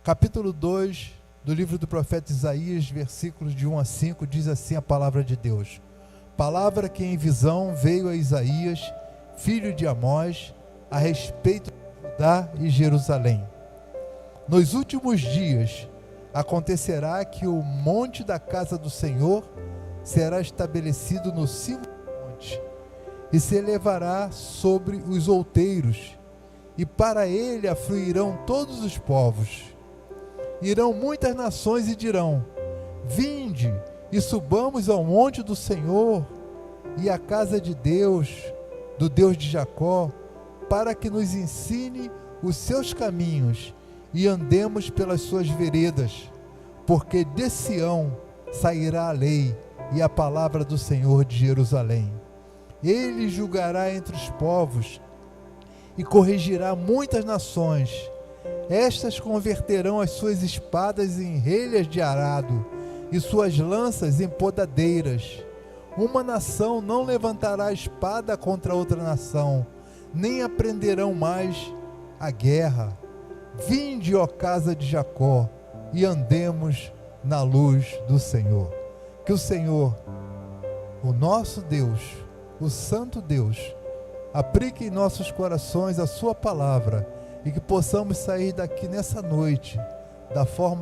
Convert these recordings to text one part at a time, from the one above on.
capítulo 2 do livro do profeta Isaías, versículos de 1 a 5, diz assim a palavra de Deus: palavra que em visão veio a Isaías, filho de Amós, a respeito de Judá e Jerusalém. Nos últimos dias acontecerá que o monte da casa do Senhor será estabelecido no cimo do monte, e se elevará sobre os outeiros, e para ele afluirão todos os povos. Irão muitas nações e dirão: vinde e subamos ao monte do Senhor e à casa de Deus, do Deus de Jacó, para que nos ensine os seus caminhos e andemos pelas suas veredas, porque de Sião sairá a lei e a palavra do Senhor de Jerusalém. Ele julgará entre os povos e corrigirá muitas nações. Estas converterão as suas espadas em relhas de arado e suas lanças em podadeiras. Uma nação não levantará espada contra outra nação, nem aprenderão mais a guerra. Vinde, ó casa de Jacó, e andemos na luz do Senhor. Que o Senhor, o nosso Deus, o Santo Deus, aplique em nossos corações a sua palavra, e que possamos sair daqui nessa noite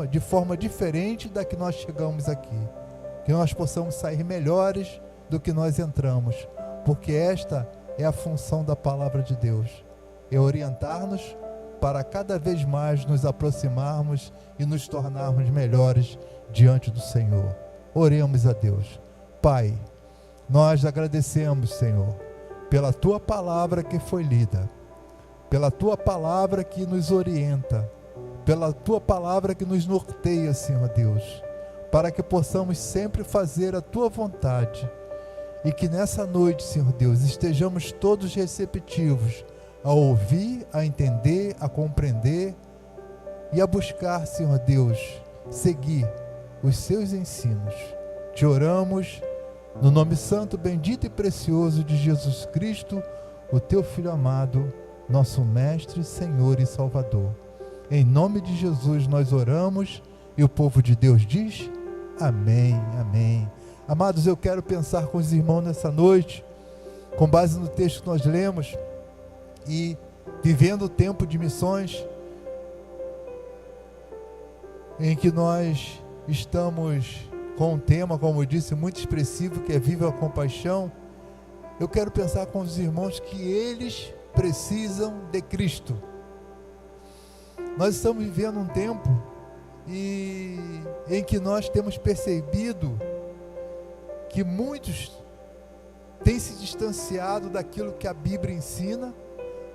de forma diferente da que nós chegamos aqui. Que nós possamos sair melhores do que nós entramos, porque esta é a função da palavra de Deus, é orientar-nos para cada vez mais nos aproximarmos e nos tornarmos melhores diante do Senhor. Oremos a Deus. Pai, nós agradecemos, Senhor, pela Tua palavra que foi lida, pela Tua palavra que nos orienta, pela Tua palavra que nos norteia, Senhor Deus, para que possamos sempre fazer a Tua vontade, e que nessa noite, Senhor Deus, estejamos todos receptivos a ouvir, a entender, a compreender e a buscar, Senhor Deus, seguir os Seus ensinos. Te oramos no nome santo, bendito e precioso de Jesus Cristo, o Teu Filho amado, nosso Mestre, Senhor e Salvador. Em nome de Jesus nós oramos, e o povo de Deus diz: amém, amém. Amados, eu quero pensar com os irmãos nessa noite, com base no texto que nós lemos, e vivendo o tempo de missões, em que nós estamos com um tema, como eu disse, muito expressivo, que é Viva a Compaixão. Eu quero pensar com os irmãos que eles precisam de Cristo. Nós estamos vivendo um tempo em que nós temos percebido que muitos têm se distanciado daquilo que a Bíblia ensina,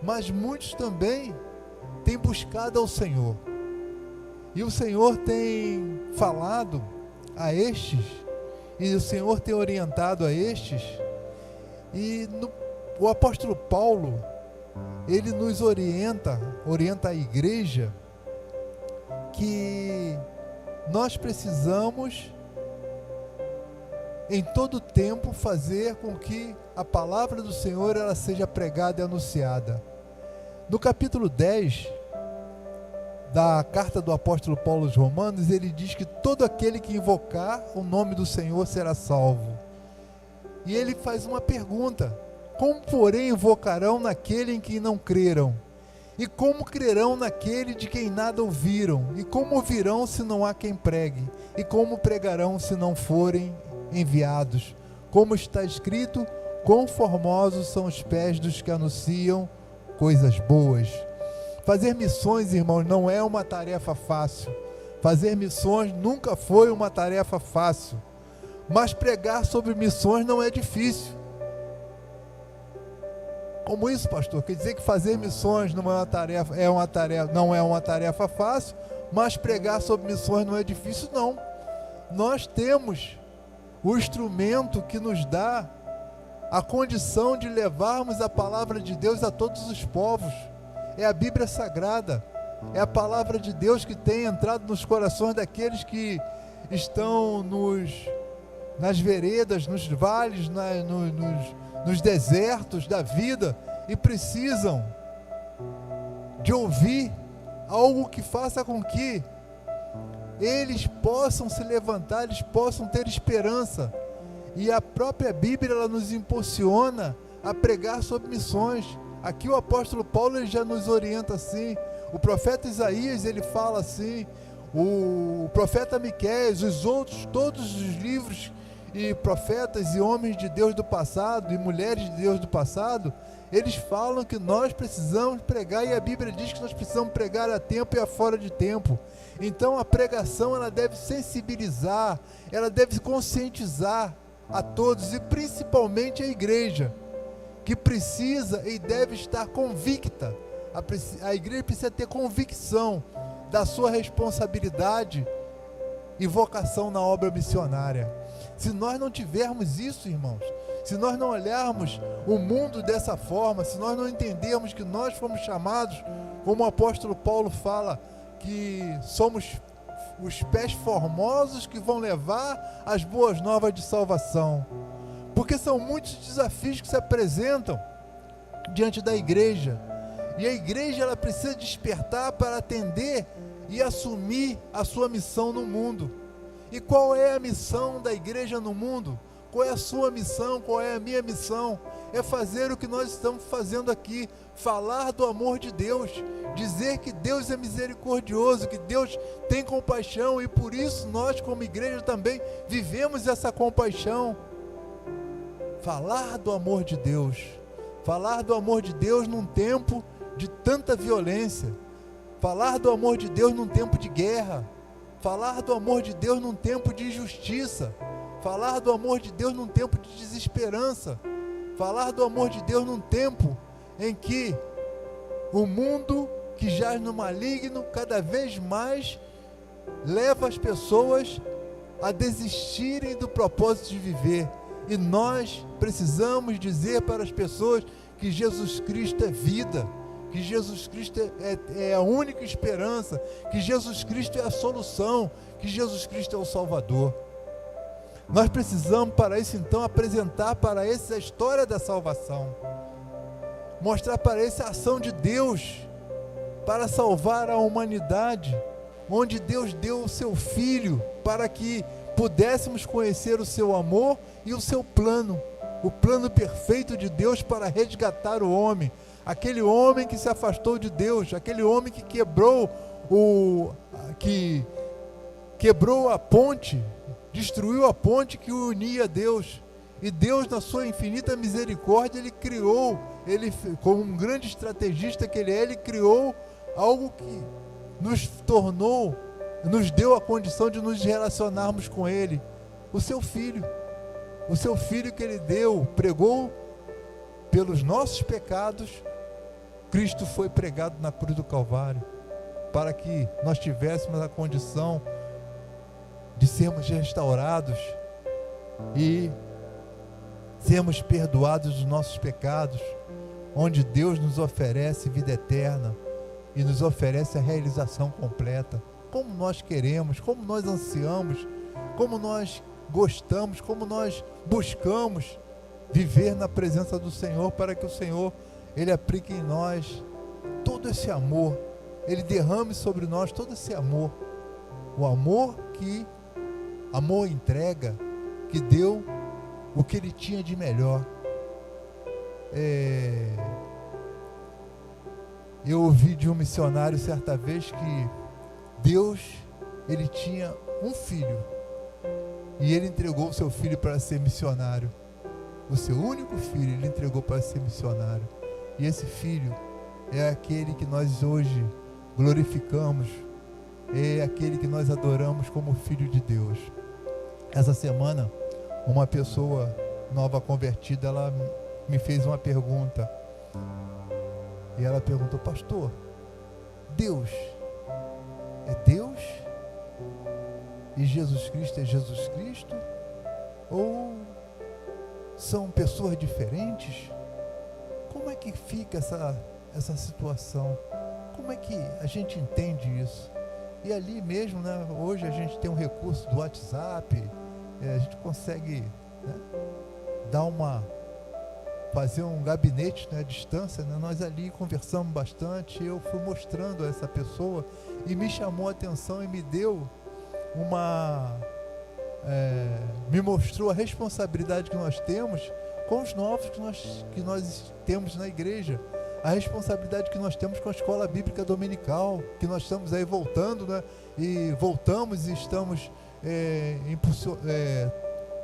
mas muitos também têm buscado ao Senhor. E o Senhor tem falado a estes, e o Senhor tem orientado a estes, e o apóstolo Paulo, ele nos orienta a igreja, que nós precisamos em todo tempo fazer com que a palavra do Senhor ela seja pregada e anunciada. No capítulo 10 da carta do apóstolo Paulo aos Romanos, ele diz que todo aquele que invocar o nome do Senhor será salvo. E ele faz uma pergunta: como, porém, invocarão naquele em quem não creram? E como crerão naquele de quem nada ouviram? E como ouvirão se não há quem pregue? E como pregarão se não forem enviados? Como está escrito: quão formosos são os pés dos que anunciam coisas boas. Fazer missões, irmãos, não é uma tarefa fácil. Fazer missões nunca foi uma tarefa fácil. Mas pregar sobre missões não é difícil. Como isso, pastor? Quer dizer que fazer missões não é uma tarefa fácil, mas pregar sobre missões não é difícil? Não. Nós temos o instrumento que nos dá a condição de levarmos a palavra de Deus a todos os povos. É a Bíblia Sagrada, é a palavra de Deus que tem entrado nos corações daqueles que estão nas veredas, nos vales, nos desertos da vida, e precisam de ouvir algo que faça com que eles possam se levantar, eles possam ter esperança. E a própria Bíblia, ela nos impulsiona a pregar sobre missões. Aqui o apóstolo Paulo, ele já nos orienta assim. O profeta Isaías, ele fala assim. O profeta Miqueias, os outros, todos os livros e profetas e homens de Deus do passado e mulheres de Deus do passado, eles falam que nós precisamos pregar, e a Bíblia diz que nós precisamos pregar a tempo e a fora de tempo. Então a pregação, ela deve sensibilizar, ela deve conscientizar a todos, e principalmente a igreja, que precisa e deve estar convicta. A igreja precisa ter convicção da sua responsabilidade e vocação na obra missionária. Se nós não tivermos isso, irmãos, se nós não olharmos o mundo dessa forma, se nós não entendermos que nós fomos chamados, como o apóstolo Paulo fala, que somos os pés formosos que vão levar as boas novas de salvação, porque são muitos desafios que se apresentam diante da igreja, e a igreja, ela precisa despertar para atender e assumir a sua missão no mundo. E qual é a missão da igreja no mundo? Qual é a sua missão? Qual é a minha missão? É fazer o que nós estamos fazendo aqui, falar do amor de Deus, dizer que Deus é misericordioso, que Deus tem compaixão, e por isso nós, como igreja, também vivemos essa compaixão. Falar do amor de Deus, falar do amor de Deus num tempo de tanta violência, falar do amor de Deus num tempo de guerra, falar do amor de Deus num tempo de injustiça, falar do amor de Deus num tempo de desesperança, falar do amor de Deus num tempo em que o mundo que jaz no maligno cada vez mais leva as pessoas a desistirem do propósito de viver. E nós precisamos dizer para as pessoas que Jesus Cristo é vida, que Jesus Cristo é a única esperança, que Jesus Cristo é a solução, que Jesus Cristo é o Salvador. Nós precisamos, para isso então, apresentar para eles a história da salvação, mostrar para eles a ação de Deus para salvar a humanidade, onde Deus deu o seu Filho para que pudéssemos conhecer o seu amor e o seu plano, o plano perfeito de Deus para resgatar o homem, aquele homem que se afastou de Deus, aquele homem que quebrou a ponte, destruiu a ponte que o unia a Deus. E Deus, na sua infinita misericórdia, ele criou, como um grande estrategista que ele criou algo que nos deu a condição de nos relacionarmos com ele, o seu Filho que ele deu, pregou pelos nossos pecados. Cristo foi pregado na cruz do Calvário, para que nós tivéssemos a condição de sermos restaurados e sermos perdoados dos nossos pecados, onde Deus nos oferece vida eterna e nos oferece a realização completa, como nós queremos, como nós ansiamos, como nós gostamos, como nós buscamos viver na presença do Senhor, para que o Senhor, ele aplique em nós todo esse amor, ele derrame sobre nós todo esse amor, o amor entrega, que deu o que ele tinha de melhor. Eu ouvi de um missionário certa vez que Deus, ele tinha um filho, e ele entregou o seu filho para ser missionário. O seu único filho ele entregou para ser missionário. E esse filho é aquele que nós hoje glorificamos, é aquele que nós adoramos como Filho de Deus. Essa semana, uma pessoa nova convertida, ela me fez uma pergunta. E ela perguntou: pastor, Deus é Deus? E Jesus Cristo é Jesus Cristo? Ou são pessoas diferentes? Como é que fica essa situação? Como é que a gente entende isso? E ali mesmo, né, hoje a gente tem um recurso do WhatsApp, a gente consegue, né, fazer um gabinete, né, à distância, né? Nós ali conversamos bastante. Eu fui mostrando a essa pessoa, e me chamou a atenção e me deu me mostrou a responsabilidade que nós temos com os novos que nós temos na igreja, a responsabilidade que nós temos com a escola bíblica dominical, que nós estamos aí voltando, né? E voltamos e estamos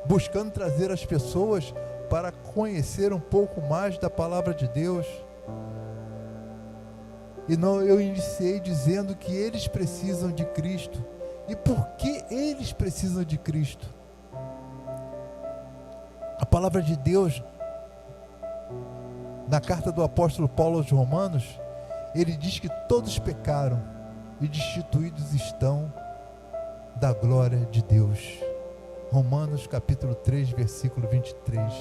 buscando trazer as pessoas para conhecer um pouco mais da palavra de Deus. E eu iniciei dizendo que eles precisam de Cristo. E por que eles precisam de Cristo? A palavra de Deus, na carta do apóstolo Paulo aos Romanos, ele diz que todos pecaram e destituídos estão da glória de Deus. Romanos capítulo 3, versículo 23.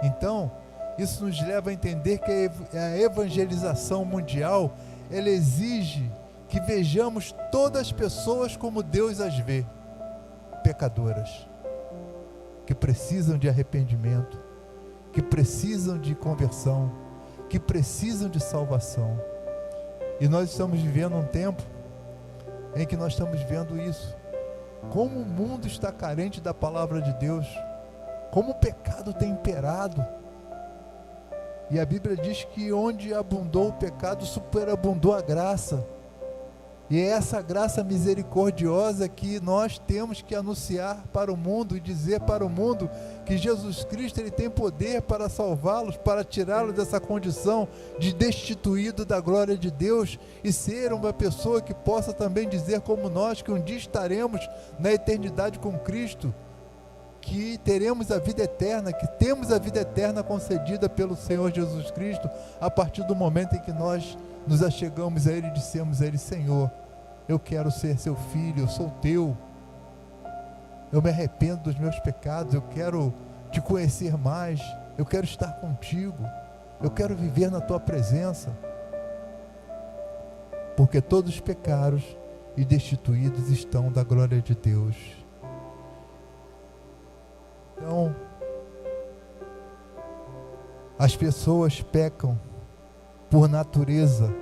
Então, isso nos leva a entender que a evangelização mundial, ela exige que vejamos todas as pessoas como Deus as vê, pecadoras, que precisam de arrependimento, que precisam de conversão, que precisam de salvação. E nós estamos vivendo um tempo em que nós estamos vendo isso. Como o mundo está carente da palavra de Deus, como o pecado tem imperado. E a Bíblia diz que onde abundou o pecado, superabundou a graça. E é essa graça misericordiosa que nós temos que anunciar para o mundo e dizer para o mundo que Jesus Cristo, ele tem poder para salvá-los, para tirá-los dessa condição de destituído da glória de Deus e ser uma pessoa que possa também dizer como nós que um dia estaremos na eternidade com Cristo, que teremos a vida eterna, que temos a vida eterna concedida pelo Senhor Jesus Cristo a partir do momento em que nós nos achegamos a Ele e dissemos a Ele: Senhor, eu quero ser seu filho, eu sou teu, eu me arrependo dos meus pecados, eu quero te conhecer mais, eu quero estar contigo, eu quero viver na tua presença, porque todos pecaram e destituídos estão da glória de Deus. Então, as pessoas pecam por natureza.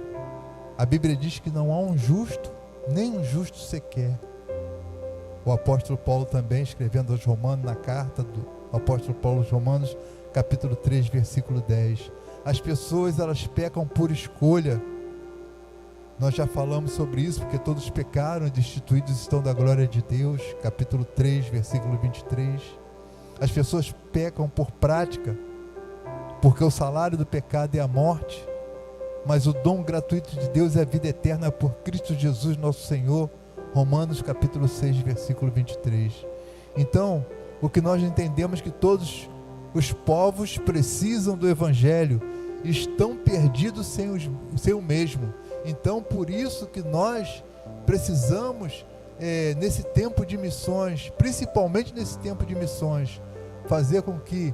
A Bíblia diz que não há um justo, nem um justo sequer. O apóstolo Paulo também, escrevendo aos Romanos, na carta do apóstolo Paulo aos Romanos, capítulo 3, versículo 10. As pessoas, elas pecam por escolha. Nós já falamos sobre isso, porque todos pecaram e destituídos estão da glória de Deus, capítulo 3, versículo 23. As pessoas pecam por prática, porque o salário do pecado é a morte, mas o dom gratuito de Deus é a vida eterna por Cristo Jesus nosso Senhor, Romanos capítulo 6, versículo 23. Então, o que nós entendemos é que todos os povos precisam do Evangelho, estão perdidos sem o mesmo. Então, por isso que nós precisamos, nesse tempo de missões, principalmente nesse tempo de missões, fazer com que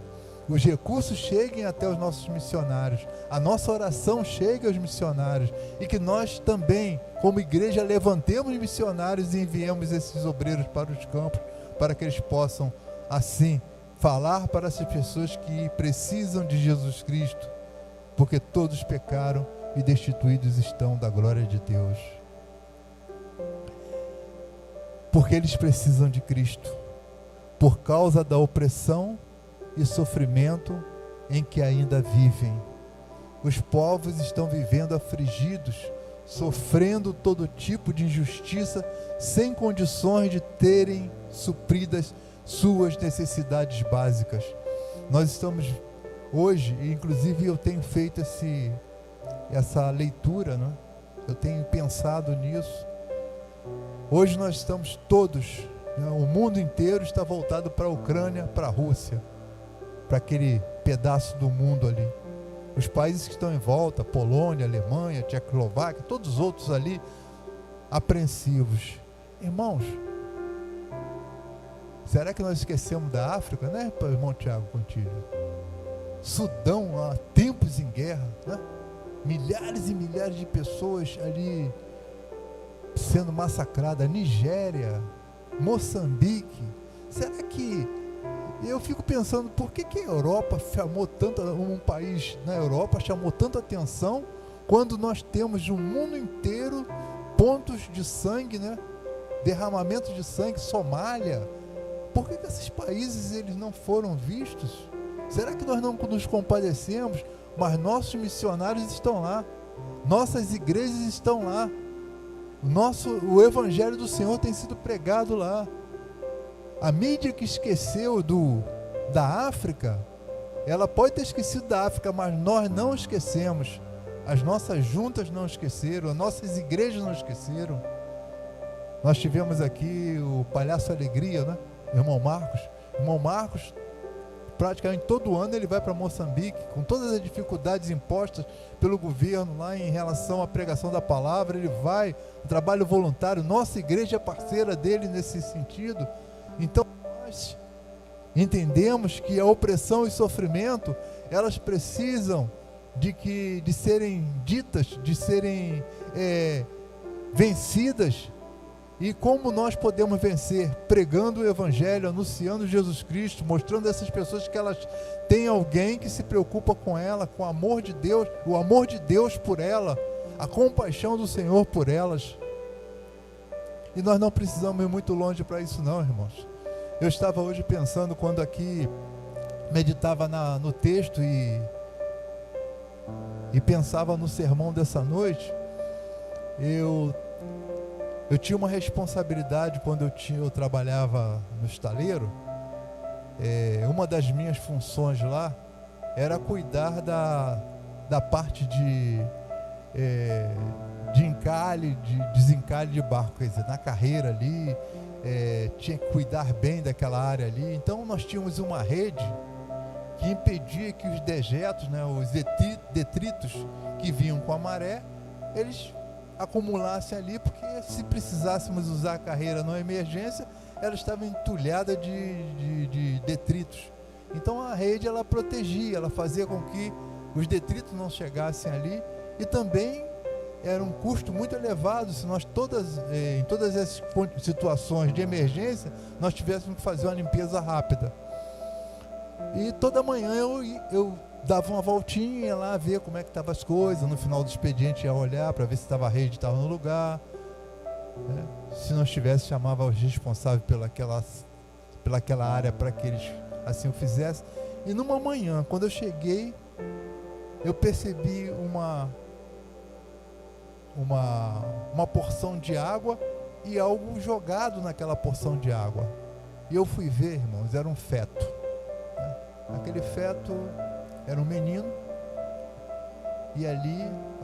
os recursos cheguem até os nossos missionários, a nossa oração chegue aos missionários, e que nós também, como igreja, levantemos missionários e enviemos esses obreiros para os campos, para que eles possam, assim, falar para essas pessoas que precisam de Jesus Cristo, porque todos pecaram e destituídos estão da glória de Deus. Porque eles precisam de Cristo, por causa da opressão e sofrimento em que ainda vivem. Os povos estão vivendo afligidos, sofrendo todo tipo de injustiça, sem condições de terem supridas suas necessidades básicas. Nós estamos hoje, inclusive eu tenho feito essa leitura, né? Eu tenho pensado nisso. Hoje nós estamos todos, né? O mundo inteiro está voltado para a Ucrânia, para a Rússia, para aquele pedaço do mundo ali. Os países que estão em volta, Polônia, Alemanha, Tchecoslováquia, todos os outros ali, apreensivos. Irmãos, será que nós esquecemos da África, né, irmão Tiago Contígio? Sudão, há tempos em guerra, né? Milhares e milhares de pessoas ali sendo massacradas. Nigéria, Moçambique. Será que... Eu fico pensando, por que a Europa chamou tanto, um país na Europa chamou tanta atenção, quando nós temos no mundo inteiro pontos de sangue, né? derramamento de sangue, Somália. Por que esses países eles não foram vistos? Será que nós não nos compadecemos? Mas nossos missionários estão lá, nossas igrejas estão lá, o evangelho do Senhor tem sido pregado lá. A mídia que esqueceu da África, ela pode ter esquecido da África, mas nós não esquecemos. As nossas juntas não esqueceram, as nossas igrejas não esqueceram. Nós tivemos aqui o Palhaço Alegria, né? Irmão Marcos, praticamente todo ano ele vai para Moçambique, com todas as dificuldades impostas pelo governo lá em relação à pregação da palavra. Ele vai, trabalho voluntário, nossa igreja é parceira dele nesse sentido. Então nós entendemos que a opressão e sofrimento, elas precisam de serem ditas, de serem vencidas. E como nós podemos vencer? Pregando o evangelho, anunciando Jesus Cristo, mostrando a essas pessoas que elas têm alguém que se preocupa com ela, com o amor de Deus por ela, a compaixão do Senhor por elas. E nós não precisamos ir muito longe para isso não, irmãos. Eu estava hoje pensando, quando aqui meditava no texto e pensava no sermão dessa noite, eu tinha uma responsabilidade quando eu trabalhava no estaleiro. Uma das minhas funções lá era cuidar da parte de encalhe, de desencalhe de barco, quer dizer, na carreira ali, tinha que cuidar bem daquela área ali. Então nós tínhamos uma rede que impedia que os dejetos, né, os detritos que vinham com a maré, eles acumulassem ali, porque se precisássemos usar a carreira numa emergência, ela estava entulhada de detritos. Então a rede, ela protegia, ela fazia com que os detritos não chegassem ali. E também era um custo muito elevado se nós em todas essas situações de emergência nós tivéssemos que fazer uma limpeza rápida. E toda manhã eu dava uma voltinha, ia lá ver como é que estavam as coisas. No final do expediente ia olhar para ver se a rede estava no lugar, né? Se não estivesse, chamava os responsáveis pelaquela área para que eles assim o fizessem. E numa manhã, quando eu cheguei, eu percebi uma porção de água e algo jogado naquela porção de água. E eu fui ver, irmãos, era um feto, né? Aquele feto era um menino, e ali,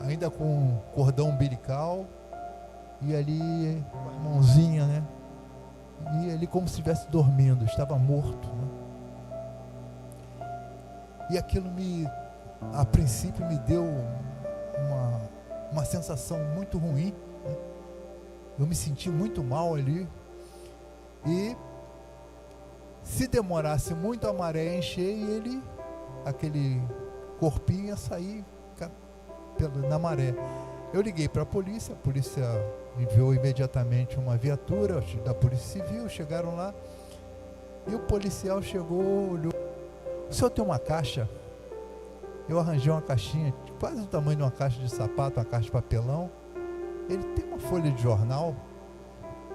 ainda com cordão umbilical, e ali com a mãozinha, né? E ali como se estivesse dormindo, estava morto, né? E aquilo a princípio me deu uma sensação muito ruim, né? Eu me senti muito mal ali. E se demorasse muito a maré encher, e aquele corpinho ia sair na maré. Eu liguei para a polícia enviou imediatamente uma viatura da Polícia Civil, chegaram lá, e o policial chegou, olhou: o senhor tem uma caixa? Eu arranjei uma caixinha, quase o tamanho de uma caixa de sapato, uma caixa de papelão. Ele tem uma folha de jornal,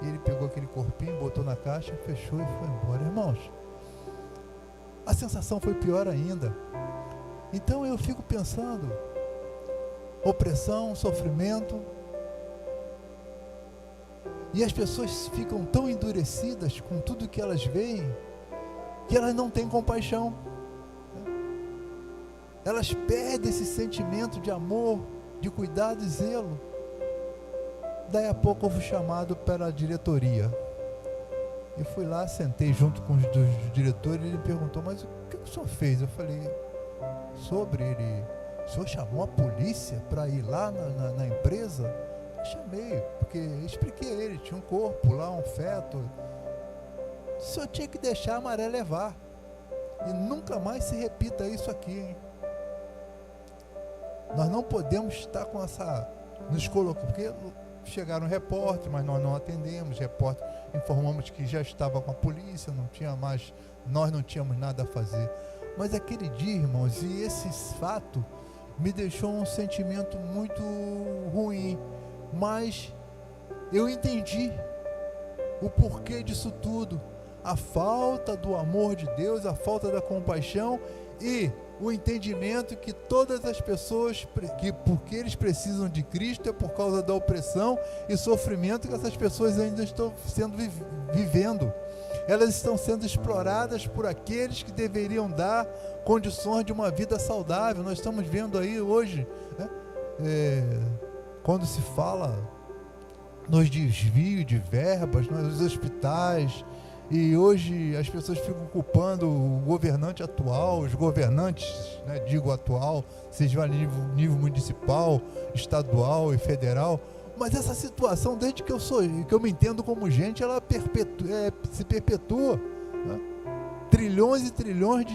e ele pegou aquele corpinho, botou na caixa, fechou e foi embora. Irmãos, a sensação foi pior ainda. Então eu fico pensando, opressão, sofrimento, e as pessoas ficam tão endurecidas com tudo que elas veem, que elas não têm compaixão. Elas perdem esse sentimento de amor, de cuidado e zelo. Daí a pouco eu fui chamado para a diretoria. Eu fui lá, sentei junto com os diretores, e ele perguntou: mas o que o senhor fez? Eu falei: o senhor chamou a polícia para ir lá na empresa? Eu chamei, porque expliquei a ele, tinha um corpo lá, um feto. O senhor tinha que deixar a maré levar, e nunca mais se repita isso aqui, hein? Nós não podemos estar com nos colocando, porque chegaram repórteres, mas nós não atendemos. Repórter, informamos que já estava com a polícia, nós não tínhamos nada a fazer. Mas aquele dia, irmãos, e esse fato me deixou um sentimento muito ruim. Mas eu entendi o porquê disso tudo. A falta do amor de Deus, a falta da compaixão e o entendimento que todas as pessoas, que porque eles precisam de Cristo é por causa da opressão e sofrimento que essas pessoas ainda estão vivendo. Elas estão sendo exploradas por aqueles que deveriam dar condições de uma vida saudável. Nós estamos vendo aí hoje, né, quando se fala nos desvios de verbas, nos hospitais, e hoje as pessoas ficam culpando o governante atual, os governantes, né, digo atual, seja a nível municipal, estadual e federal. Mas essa situação, desde que eu me entendo como gente, ela se perpetua, né? Trilhões e trilhões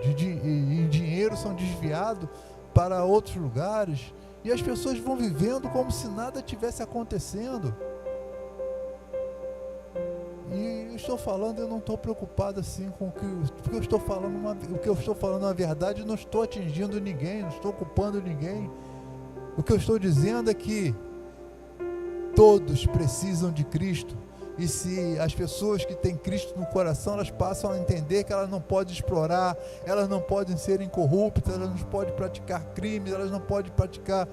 em dinheiro são desviados para outros lugares, e as pessoas vão vivendo como se nada tivesse acontecendo. E eu estou falando, eu não estou preocupado assim com o que eu estou falando, o que eu estou falando na verdade, não estou atingindo ninguém, não estou culpando ninguém. O que eu estou dizendo é que todos precisam de Cristo, e se as pessoas que têm Cristo no coração, elas passam a entender que elas não podem explorar, elas não podem ser incorruptas, elas não podem praticar crimes, elas não podem praticar,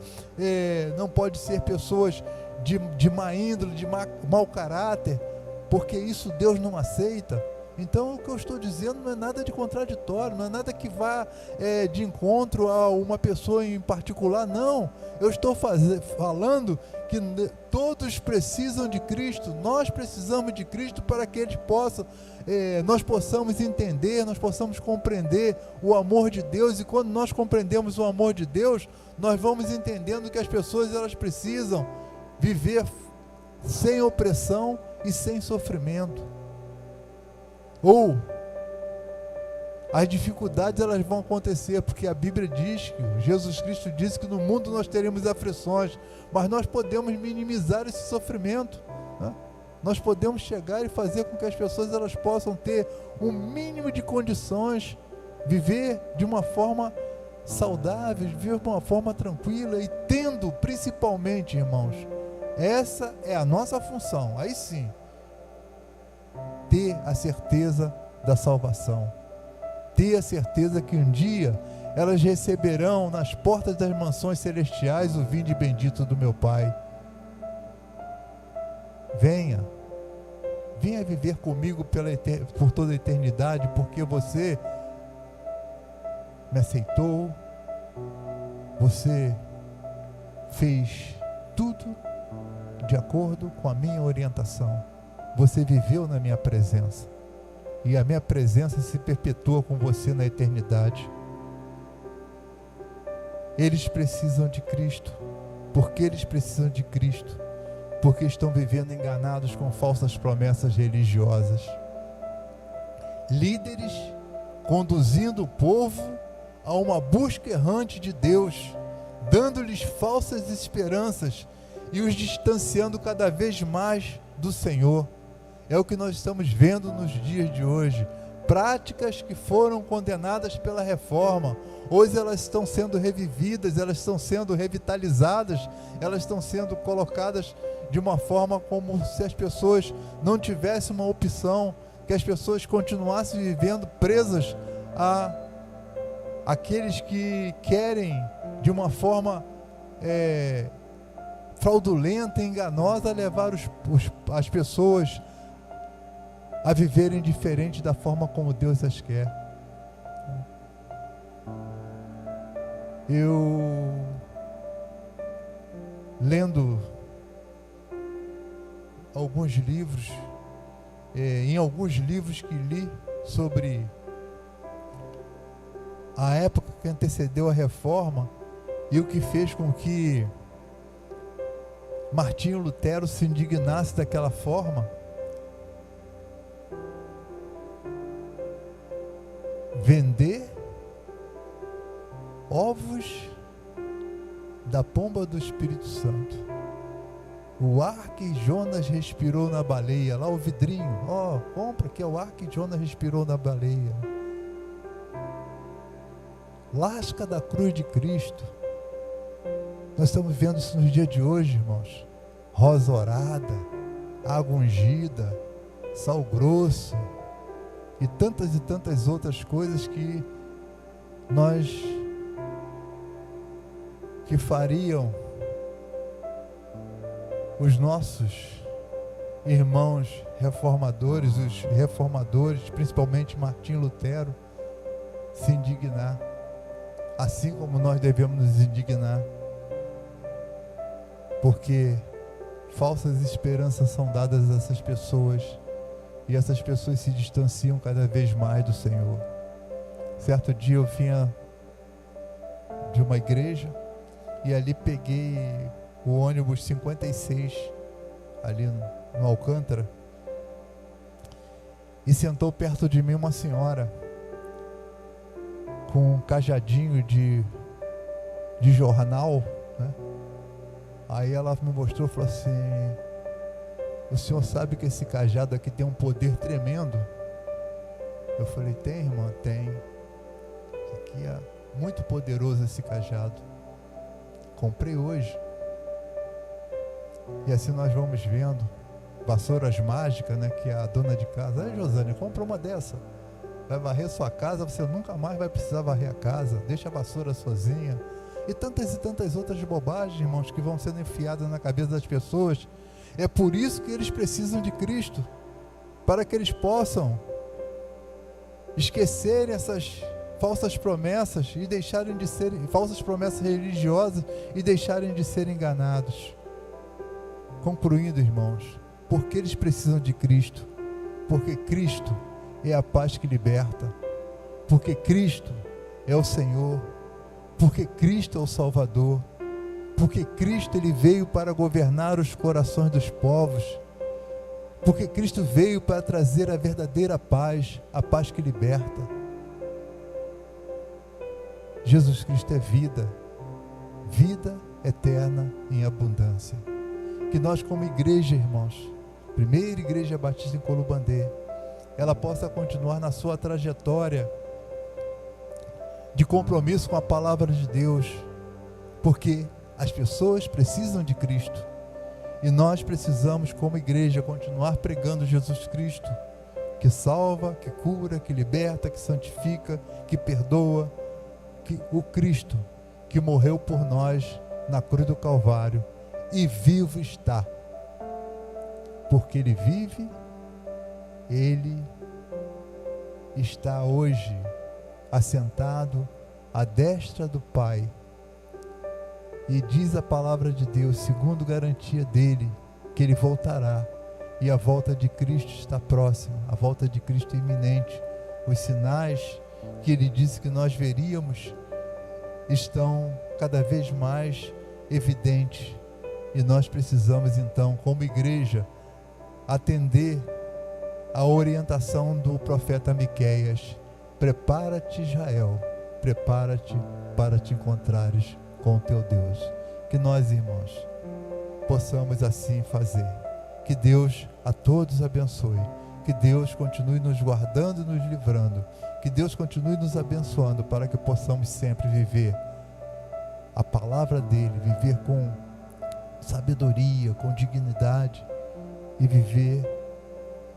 não podem ser pessoas de má índole, de mau caráter, porque isso Deus não aceita. Então o que eu estou dizendo não é nada de contraditório, não é nada que vá de encontro a uma pessoa em particular, não. Eu estou falando que todos precisam de Cristo, nós precisamos de Cristo para que eles nós possamos entender, nós possamos compreender o amor de Deus, e quando nós compreendemos o amor de Deus, nós vamos entendendo que as pessoas elas precisam viver sem opressão e sem sofrimento. Ou as dificuldades elas vão acontecer, porque a Bíblia diz, que Jesus Cristo disse que no mundo nós teremos aflições, mas nós podemos minimizar esse sofrimento, né? Nós podemos chegar e fazer com que as pessoas elas possam ter um mínimo de condições, viver de uma forma saudável, viver de uma forma tranquila, e tendo principalmente, irmãos, essa é a nossa função, aí sim, ter a certeza da salvação, ter a certeza que um dia elas receberão nas portas das mansões celestiais o vinde bendito do meu Pai. Venha viver comigo por toda a eternidade, porque você me aceitou, você fez tudo de acordo com a minha orientação. Você viveu na minha presença, e a minha presença se perpetua com você na eternidade. Eles precisam de Cristo. Porque eles precisam de Cristo? Porque estão vivendo enganados com falsas promessas religiosas. Líderes conduzindo o povo a uma busca errante de Deus, dando-lhes falsas esperanças e os distanciando cada vez mais do Senhor. É o que nós estamos vendo nos dias de hoje. Práticas que foram condenadas pela reforma, hoje elas estão sendo revividas, elas estão sendo revitalizadas, elas estão sendo colocadas de uma forma como se as pessoas não tivessem uma opção, que as pessoas continuassem vivendo presas a aqueles que querem de uma forma fraudulenta e enganosa levar as pessoas a viverem diferente da forma como Deus as quer. Eu, lendo alguns livros, em alguns livros que li sobre a época que antecedeu a reforma e o que fez com que Martinho Lutero se indignasse daquela forma, vender ovos da pomba do Espírito Santo. O ar que Jonas respirou na baleia, lá o vidrinho, compra que é o ar que Jonas respirou na baleia. Lasca da cruz de Cristo. Nós estamos vendo isso nos dias de hoje, irmãos. Rosa orada, água ungida, sal grosso e tantas outras coisas que fariam os nossos irmãos reformadores, os reformadores, principalmente Martim Lutero, se indignar, assim como nós devemos nos indignar, porque falsas esperanças são dadas a essas pessoas e essas pessoas se distanciam cada vez mais do Senhor. Certo dia eu vinha de uma igreja e ali peguei o ônibus 56 ali no Alcântara e sentou perto de mim uma senhora com um cajadinho de jornal, né? Aí ela me mostrou e falou assim: o senhor sabe que esse cajado aqui tem um poder tremendo? Eu falei: tem, irmã? Tem. Aqui é muito poderoso esse cajado. Comprei hoje. E assim nós vamos vendo vassouras mágicas, né? Que a dona de casa: aí, Josânia, compra uma dessa. Vai varrer sua casa, você nunca mais vai precisar varrer a casa. Deixa a vassoura sozinha. E tantas outras bobagens, irmãos, que vão sendo enfiadas na cabeça das pessoas. É por isso que eles precisam de Cristo, para que eles possam esquecerem essas falsas promessas e deixarem de serem falsas promessas religiosas e deixarem de ser enganados. Concluindo, irmãos, porque eles precisam de Cristo? Porque Cristo é a paz que liberta, porque Cristo é o Senhor, porque Cristo é o Salvador, porque Cristo ele veio para governar os corações dos povos, porque Cristo veio para trazer a verdadeira paz, a paz que liberta. Jesus Cristo é vida, vida eterna em abundância. Que nós, como igreja, irmãos, primeira igreja batista em Colubandê, ela possa continuar na sua trajetória de compromisso com a palavra de Deus, porque as pessoas precisam de Cristo e nós precisamos, como igreja, continuar pregando Jesus Cristo, que salva, que cura, que liberta, que santifica, que perdoa, que o Cristo que morreu por nós na cruz do Calvário e vivo está, porque Ele vive, Ele está hoje assentado à destra do Pai, e diz a palavra de Deus, segundo garantia dele, que Ele voltará, e a volta de Cristo está próxima, a volta de Cristo é iminente. Os sinais que Ele disse que nós veríamos estão cada vez mais evidentes, e nós precisamos então, como igreja, atender a orientação do profeta Miqueias: prepara-te, Israel, prepara-te para te encontrares com o teu Deus. Que nós, irmãos, possamos assim fazer. Que Deus a todos abençoe. Que Deus continue nos guardando e nos livrando. Que Deus continue nos abençoando para que possamos sempre viver a palavra dele, viver com sabedoria, com dignidade e viver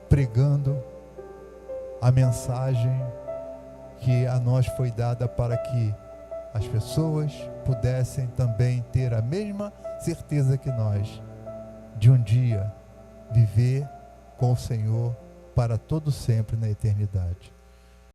pregando a mensagem que a nós foi dada, para que as pessoas pudessem também ter a mesma certeza que nós, de um dia viver com o Senhor para todo sempre na eternidade.